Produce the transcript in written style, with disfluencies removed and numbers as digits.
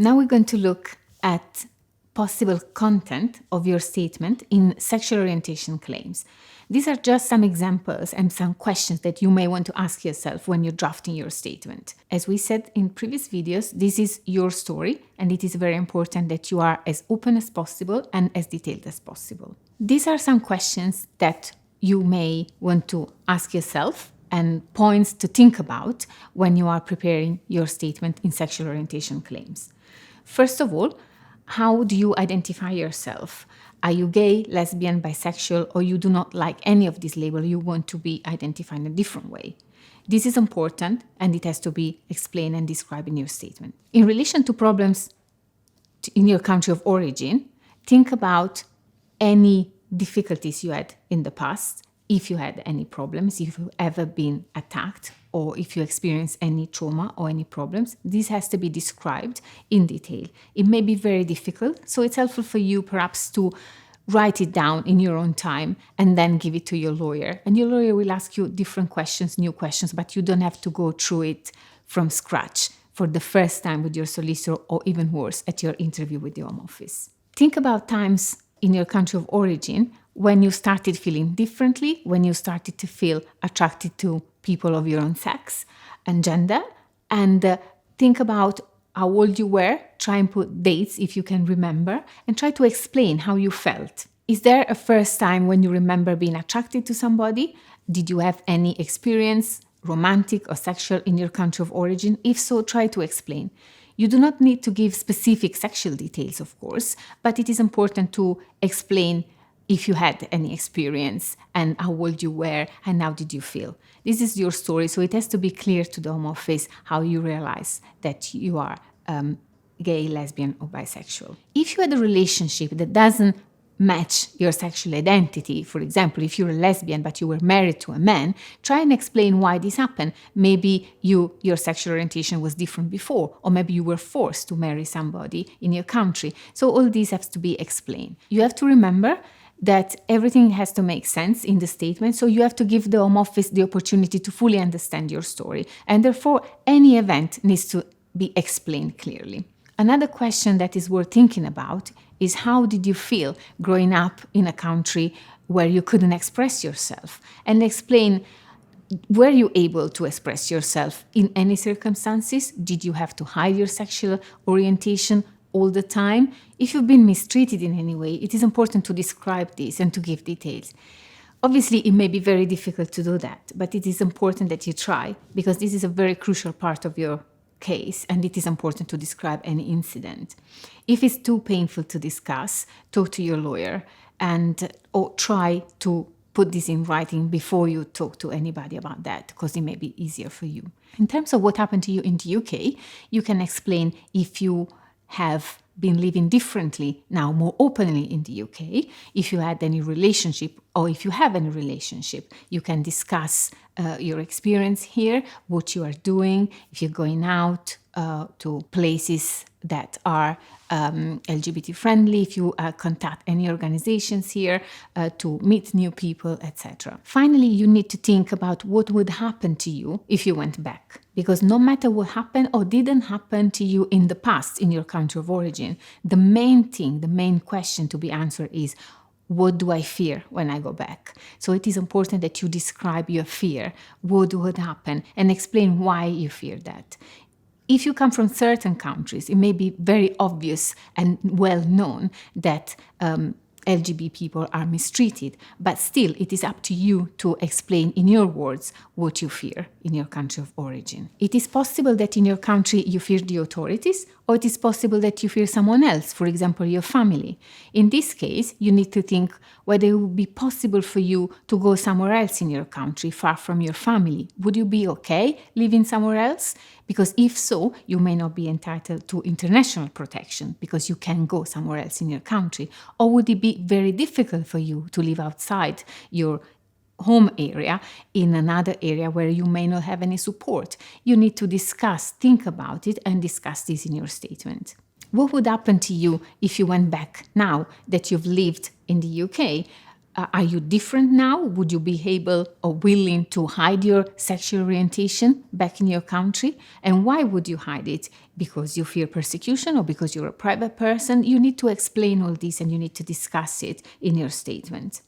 Now we're going to look at possible content of your statement in sexual orientation claims. These are just some examples and some questions that you may want to ask yourself when you're drafting your statement. As we said in previous videos, this is your story, and it is very important that you are as open as possible and as detailed as possible. These are some questions that you may want to ask yourself and points to think about when you are preparing your statement in sexual orientation claims. First of all, how do you identify yourself? Are you gay, lesbian, bisexual, or you do not like any of these labels? You want to be identified in a different way? This is important, and it has to be explained and described in your statement. In relation to problems in your country of origin, think about any difficulties you had in the past, if you had any problems, if you've ever been attacked, or if you experience any trauma or any problems. This has to be described in detail. It may be very difficult, so it's helpful for you perhaps to write it down in your own time and then give it to your lawyer. And your lawyer will ask you different questions, new questions, but you don't have to go through it from scratch for the first time with your solicitor, or even worse, at your interview with the Home Office. Think about times in your country of origin when you started feeling differently, when you started to feel attracted to people of your own sex and gender, and think about how old you were. Try and put dates if you can remember, and try to explain how you felt. Is there a first time when you remember being attracted to somebody? Did you have any experience, romantic or sexual, in your country of origin? If so, try to explain. You do not need to give specific sexual details, of course, but it is important to explain if you had any experience and how old you were and how did you feel. This is your story, so it has to be clear to the Home Office how you realize that you are gay, lesbian, or bisexual. If you had a relationship that doesn't match your sexual identity, for example, if you're a lesbian but you were married to a man, try and explain why this happened. Maybe your sexual orientation was different before, or maybe you were forced to marry somebody in your country. So all these have to be explained. You have to remember that everything has to make sense in the statement, so you have to give the Home Office the opportunity to fully understand your story, and therefore any event needs to be explained clearly. Another question that is worth thinking about is, how did you feel growing up in a country where you couldn't express yourself? And explain, were you able to express yourself in any circumstances? Did you have to hide your sexual orientation all the time? If you've been mistreated in any way, it is important to describe this and to give details. Obviously, it may be very difficult to do that, but it is important that you try, because this is a very crucial part of your case, and it is important to describe any incident. If it's too painful to discuss, talk to your lawyer or try to put this in writing before you talk to anybody about that, because it may be easier for you. In terms of what happened to you in the UK, you can explain if you have been living differently now, more openly in the UK. If you had any relationship, or if you have any relationship, you can discuss your experience here, what you are doing, if you're going out to places that are LGBT friendly, if you contact any organizations here to meet new people, etc. Finally, you need to think about what would happen to you if you went back. Because no matter what happened or didn't happen to you in the past in your country of origin, the main question to be answered is, what do I fear when I go back? So it is important that you describe your fear, what would happen, and explain why you fear that. If you come from certain countries, it may be very obvious and well known that LGBT people are mistreated, but still it is up to you to explain in your words what you fear in your country of origin. It is possible that in your country you fear the authorities, or it is possible that you fear someone else, for example, your family. In this case, you need to think whether it would be possible for you to go somewhere else in your country, far from your family. Would you be okay living somewhere else? Because if so, you may not be entitled to international protection because you can go somewhere else in your country. Or would it be very difficult for you to live outside your home area in another area where you may not have any support? You need to think about it and discuss this in your statement. What would happen to you if you went back now that you've lived in the UK? Are you different now? Would you be able or willing to hide your sexual orientation back in your country? And why would you hide it? Because you fear persecution or because you're a private person? You need to explain all this and you need to discuss it in your statement.